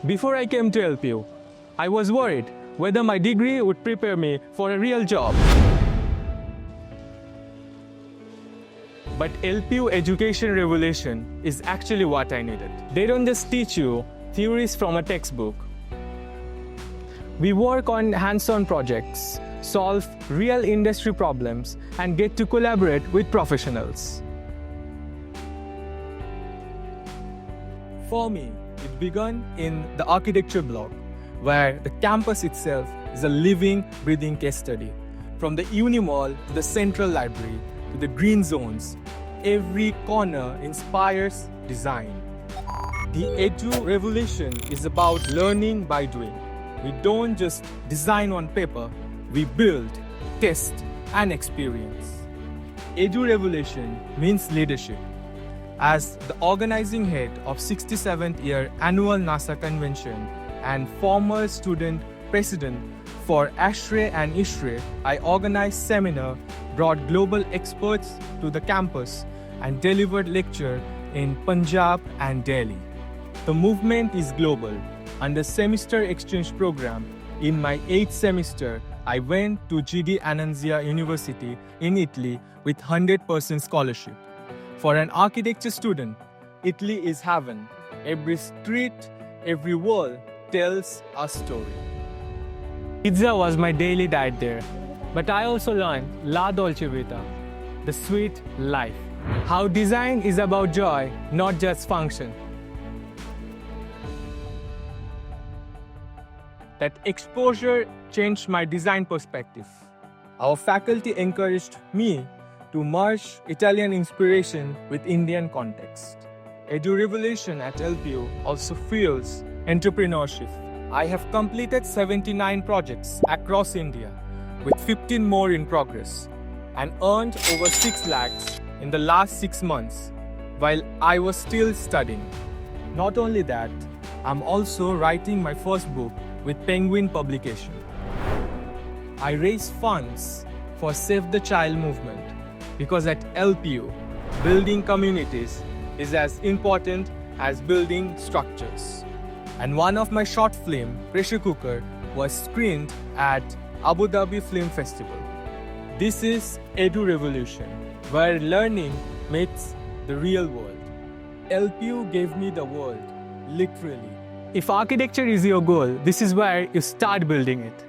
Before I came to LPU, I was worried whether my degree would prepare me for a real job. But LPU Education Revolution is actually what I needed. They don't just teach you theories from a textbook. We work on hands-on projects, solve real industry problems, and get to collaborate with professionals. For me, it began in the architecture block, where the campus itself is a living, breathing case study. From the Uni Mall to the Central Library to the green zones, every corner inspires design. The EduRevolution is about learning by doing. We don't just design on paper, we build, test, and experience. EduRevolution means leadership. As the organizing head of 67th year annual NASA convention and former student president for ASHRAE and ISHRAE, I organized seminar, brought global experts to the campus, and delivered lecture in Punjab and Delhi. The movement is global. Under semester exchange program, in my 8th semester, I went to GD Annunzia University in Italy with 100% scholarship. For an architecture student, Italy is heaven. Every street, every wall tells a story. Pizza was my daily diet there, but I also learned La Dolce Vita, the sweet life. How design is about joy, not just function. That exposure changed my design perspective. Our faculty encouraged me to merge Italian inspiration with Indian context. EduRevolution at LPU also fuels entrepreneurship. I have completed 79 projects across India, with 15 more in progress, and earned over 6 lakhs in the last 6 months while I was still studying. Not only that, I'm also writing my first book with Penguin Publication. I raise funds for Save the Child movement because at LPU, building communities is as important as building structures. And one of my short film, Pressure Cooker, was screened at Abu Dhabi Film Festival. This is EduRevolution, where learning meets the real world. LPU gave me the world, literally. If architecture is your goal, this is where you start building it.